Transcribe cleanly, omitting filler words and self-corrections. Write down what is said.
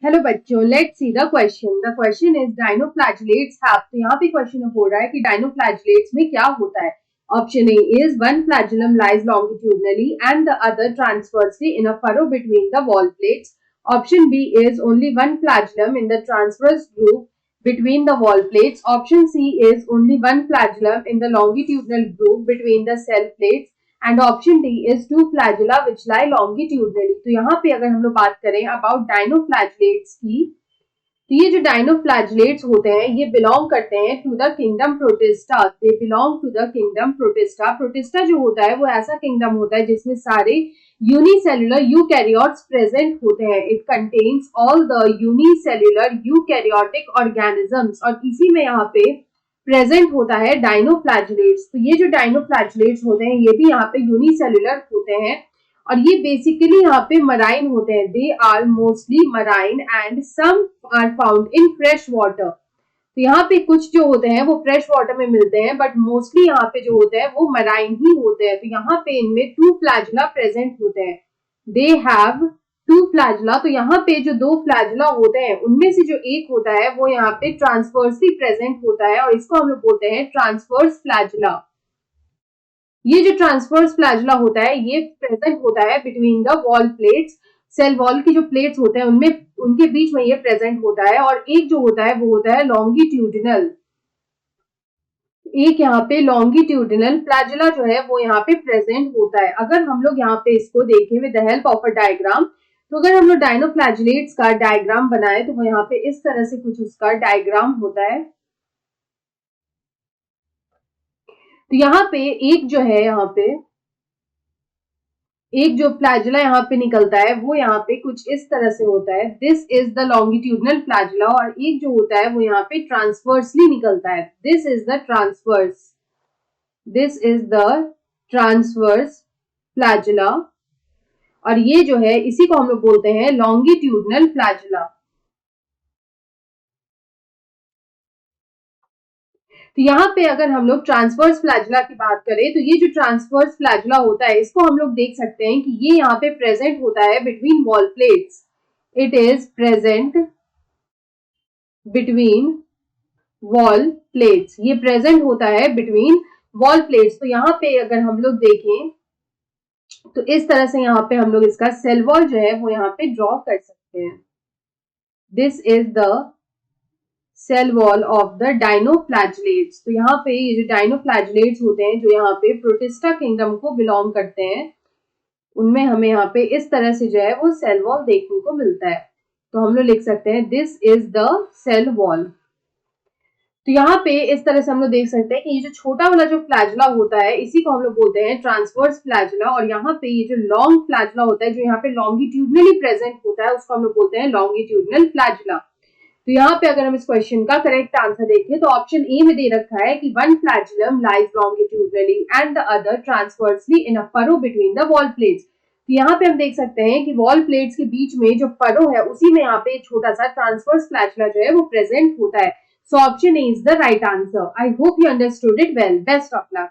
Hello बच्चों, let's see the question. The question is dinoflagellates have. तो यहाँ पे क्वेश्चन हो रहा है कि डायनोफ्लैगेलेट्स में क्या होता है। Option A is one flagellum lies longitudinally and the other transversely in a furrow between the wall plates. Option B is only one flagellum in the transverse groove between the wall plates. Option C is only one flagellum in the longitudinal groove between the cell plates. And option D is two flagella which lie longitudinally. तो यहाँ पे अगर हम लोग बात करें about डायनोफ्लैगेलेट्स की, तो ये जो डायनोफ्लैगेलेट्स होते हैं ये बिलोंग करते हैं to the kingdom Protista. They belong to the kingdom Protista. Protista जो होता है वो ऐसा किंगडम होता है जिसमें सारे यूनिसेल्युलर यूकैरियोट्स प्रेजेंट होते हैं। It contains all the unicellular eukaryotic organisms, और इसी में यहाँ पे प्रेजेंट होता है डायनोफ्लैगेलेट्स। तो ये जो डायनोफ्लैगेलेट्स होते हैं ये भी यहाँ पे यूनिसेल्युलर होते हैं, और ये बेसिकली यहाँ पे मराइन होते हैं। They are mostly marine and some are found in fresh water. तो यहाँ पे कुछ जो होते हैं वो फ्रेश वाटर में मिलते हैं, बट मोस्टली यहाँ पे जो होते हैं वो मराइन ही होते हैं। तो यहाँ पे इनमें टू फ्लैजुला प्रेजेंट होते हैं। They have two flagella. तो यहाँ पे जो दो फ्लैजुला होते हैं उनमें से जो एक होता है वो यहाँ पे ट्रांसवर्सली प्रेजेंट होता है, और इसको हम लोग बोलते हैं ट्रांसवर्स फ्लैजुला। ये जो ट्रांसवर्स फ्लैजुला होता है ये प्रेजेंट होता है between the wall plates. Cell wall की जो प्लेट्स होते हैं उनमें उनके बीच में ये प्रेजेंट होता है, और एक जो होता है वो होता है लॉन्गिट्यूडिनल। एक यहाँ पे लॉन्गिट्यूडिनल फ्लैजुला जो है वो यहाँ पे प्रेजेंट होता है। अगर हम लोग यहाँ पे इसको देखें with the help of a diagram, तो अगर हम लोग डायनोफ्लैगेलेट्स का डायग्राम बनाए तो वो यहाँ पे इस तरह से कुछ उसका डायग्राम होता है। तो यहाँ पे एक जो है यहाँ पे एक जो फ्लैजुला यहाँ पे निकलता है वो यहाँ पे कुछ इस तरह से होता है। This is the longitudinal flagella, और एक जो होता है वो यहाँ पे ट्रांसवर्सली निकलता है। This is the transverse. This is the transverse flagella, और ये जो है इसी को हम लोग बोलते हैं लॉन्गिट्यूडनल फ्लैजुला। तो यहाँ पे अगर हम लोग ट्रांसवर्स फ्लैजुला की बात करें तो ये जो ट्रांसवर्स फ्लैजुला होता है इसको हम लोग देख सकते हैं कि ये यहाँ पे प्रेजेंट होता है between wall plates. It is present between wall plates. ये प्रेजेंट होता है बिटवीन वॉल प्लेट्स। तो यहाँ पे अगर हम लोग देखें तो इस तरह से यहाँ पे हम लोग इसका सेल वॉल जो है वो यहाँ पे ड्रॉ कर सकते हैं। This is the cell wall of the dinoflagellates. तो यहाँ पे ये जो डायनोफ्लैगेलेट्स होते हैं जो यहाँ पे प्रोटिस्टा किंगडम को बिलोंग करते हैं, उनमें हमें यहाँ पे इस तरह से जो है वो सेल वॉल देखने को मिलता है। तो हम लोग लिख सकते हैं this is the cell wall. तो यहाँ पे इस तरह से हम लोग देख सकते हैं कि ये जो छोटा वाला जो फ्लैजुला होता है इसी को हम लोग बोलते हैं ट्रांसवर्स फ्लैजुला, और यहाँ पे ये जो लॉन्ग फ्लैजुला होता है जो यहाँ पे लॉन्गिट्यूडनली प्रेजेंट होता है उसको हम लोग बोलते हैं लॉन्गिट्यूडनल फ्लैजुला। तो यहाँ पे अगर हम इस क्वेश्चन का करेक्ट आंसर देखें तो ऑप्शन ए में दे रखा है कि one flagellum lies longitudinally and the other transversely in a furrow between the wall plates. तो यहाँ पे हम देख सकते हैं कि वॉल प्लेट्स के बीच में जो फरो है उसी में यहाँ पे एक छोटा सा ट्रांसवर्स फ्लैजुला जो है वो प्रेजेंट होता है। So option A is the right answer. I hope you understood it well. Best of luck.